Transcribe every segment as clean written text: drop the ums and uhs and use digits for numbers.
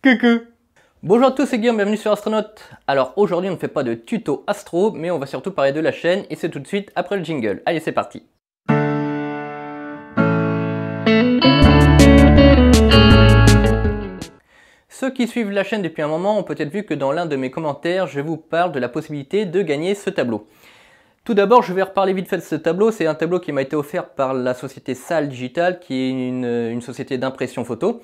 Coucou. Bonjour à tous, c'est Guillaume, bienvenue sur Astronaute. Alors aujourd'hui on ne fait pas de tuto astro, mais on va surtout parler de la chaîne et c'est tout de suite après le jingle. Allez, c'est parti. Ceux qui suivent la chaîne depuis un moment ont peut-être vu que dans l'un de mes commentaires, je vous parle de la possibilité de gagner ce tableau. Tout d'abord, je vais reparler vite fait de ce tableau. C'est un tableau qui m'a été offert par la société Salle Digital, qui est une société d'impression photo.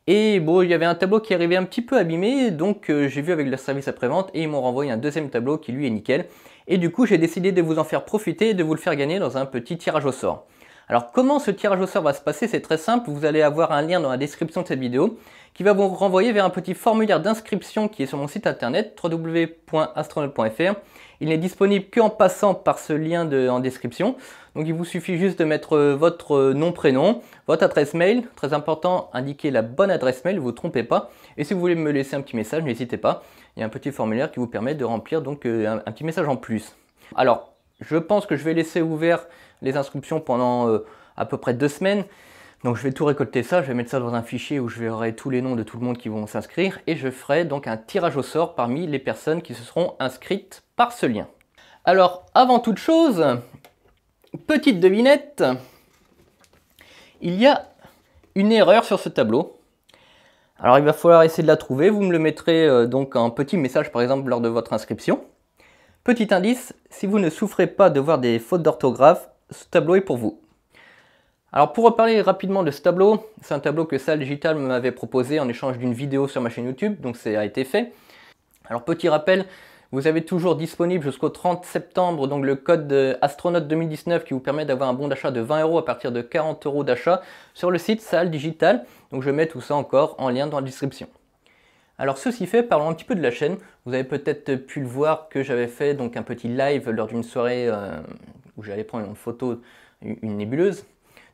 Et bon, il y avait un tableau qui arrivait un petit peu abîmé, donc j'ai vu avec leur service après-vente et ils m'ont renvoyé un deuxième tableau qui lui est nickel. Et du coup, j'ai décidé de vous en faire profiter et de vous le faire gagner dans un petit tirage au sort. Alors comment ce tirage au sort va se passer? C'est très simple, vous allez avoir un lien dans la description de cette vidéo qui va vous renvoyer vers un petit formulaire d'inscription qui est sur mon site internet www.astronaute.fr. Il n'est disponible qu'en passant par ce lien en description. Donc il vous suffit juste de mettre votre nom, prénom, votre adresse mail. Très important, indiquez la bonne adresse mail, ne vous trompez pas. Et si vous voulez me laisser un petit message, n'hésitez pas. Il y a un petit formulaire qui vous permet de remplir donc un petit message en plus. Alors, je pense que je vais laisser ouvert les inscriptions pendant à peu près 2 semaines. Donc je vais tout récolter ça, je vais mettre ça dans un fichier où je verrai tous les noms de tout le monde qui vont s'inscrire et je ferai donc un tirage au sort parmi les personnes qui se seront inscrites par ce lien. Alors avant toute chose, petite devinette, il y a une erreur sur ce tableau. Alors il va falloir essayer de la trouver, vous me le mettrez donc en petit message par exemple lors de votre inscription. Petit indice, si vous ne souffrez pas de voir des fautes d'orthographe, ce tableau est pour vous. Alors pour reparler rapidement de ce tableau, c'est un tableau que Salle Digital m'avait proposé en échange d'une vidéo sur ma chaîne YouTube, donc ça a été fait. Alors petit rappel, vous avez toujours disponible jusqu'au 30 septembre donc le code Astronaute 2019 qui vous permet d'avoir un bon d'achat de 20 € à partir de 40 € d'achat sur le site Salle Digital. Donc je mets tout ça encore en lien dans la description. Alors ceci fait, parlons un petit peu de la chaîne. Vous avez peut-être pu le voir que j'avais fait donc un petit live lors d'une soirée où j'allais prendre une photo, une nébuleuse.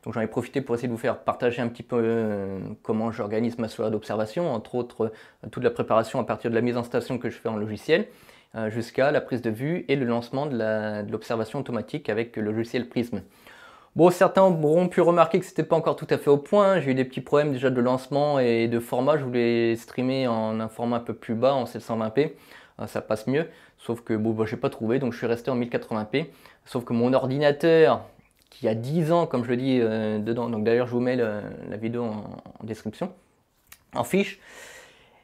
Donc j'en ai profité pour essayer de vous faire partager un petit peu comment j'organise ma soirée d'observation, entre autres toute la préparation à partir de la mise en station que je fais en logiciel, jusqu'à la prise de vue et le lancement de l'observation automatique avec le logiciel Prism. Bon, certains auront pu remarquer que c'était pas encore tout à fait au point, j'ai eu des petits problèmes déjà de lancement et de format, je voulais streamer en un format un peu plus bas, en 720p, ça passe mieux, sauf que bon, j'ai pas trouvé, donc je suis resté en 1080p, sauf que mon ordinateur, qui a 10 ans, comme je le dis dedans, donc d'ailleurs je vous mets la vidéo en description, en fiche,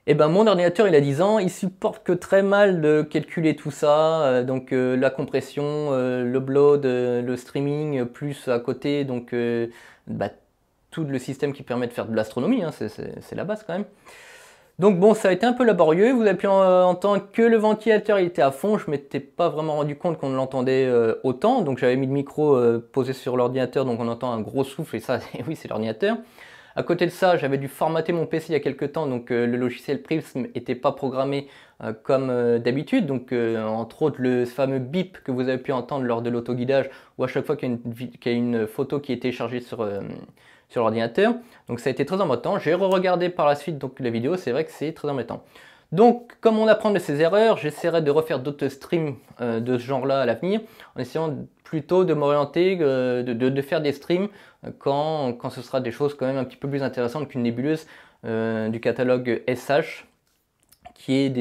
et ben mon ordinateur il a 10 ans, il supporte que très mal de calculer tout ça, donc la compression, l'upload, le streaming, plus à côté, donc tout le système qui permet de faire de l'astronomie, hein, c'est la base quand même. Donc bon, ça a été un peu laborieux, vous avez pu entendre que le ventilateur il était à fond, je ne m'étais pas vraiment rendu compte qu'on l'entendait autant, donc j'avais mis le micro posé sur l'ordinateur, donc on entend un gros souffle, et ça, oui, c'est l'ordinateur. À côté de ça, j'avais dû formater mon PC il y a quelques temps, donc le logiciel Prism n'était pas programmé comme d'habitude, donc entre autres le fameux bip que vous avez pu entendre lors de l'autoguidage, ou à chaque fois qu'il y a une photo qui est téléchargée sur l'ordinateur. Donc ça a été très embêtant. J'ai re-regardé par la suite donc la vidéo, c'est vrai que c'est très embêtant. Donc comme on apprend de ces erreurs, j'essaierai de refaire d'autres streams de ce genre-là à l'avenir, en essayant plutôt de m'orienter, de faire des streams quand ce sera des choses quand même un petit peu plus intéressantes qu'une nébuleuse du catalogue SH, qui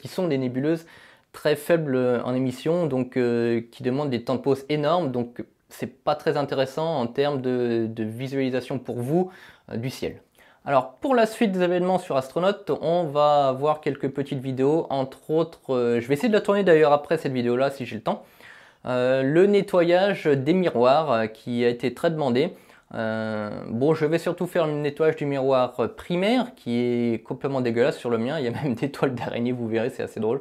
sont des nébuleuses très faibles en émission, donc qui demandent des temps de pause énormes, donc c'est pas très intéressant en termes de visualisation pour vous du ciel. Alors pour la suite des événements sur Astronaute, on va voir quelques petites vidéos, entre autres, je vais essayer de la tourner d'ailleurs après cette vidéo là si j'ai le temps, le nettoyage des miroirs qui a été très demandé. Bon, je vais surtout faire le nettoyage du miroir primaire qui est complètement dégueulasse sur le mien, il y a même des toiles d'araignée, vous verrez, c'est assez drôle.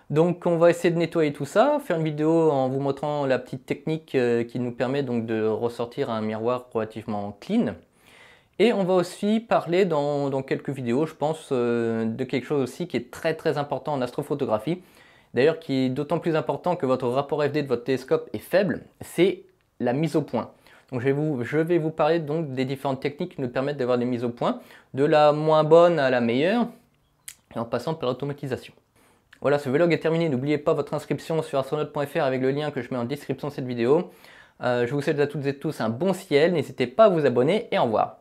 Donc on va essayer de nettoyer tout ça, faire une vidéo en vous montrant la petite technique qui nous permet donc de ressortir un miroir relativement clean. Et on va aussi parler dans quelques vidéos, je pense, de quelque chose aussi qui est très important en astrophotographie. D'ailleurs qui est d'autant plus important que votre rapport FD de votre télescope est faible, c'est la mise au point. Donc je vais vous parler donc des différentes techniques qui nous permettent d'avoir des mises au point, de la moins bonne à la meilleure, et en passant par l'automatisation. Voilà, ce vlog est terminé. N'oubliez pas votre inscription sur astronaute.fr avec le lien que je mets en description de cette vidéo. Je vous souhaite à toutes et tous un bon ciel. N'hésitez pas à vous abonner et au revoir.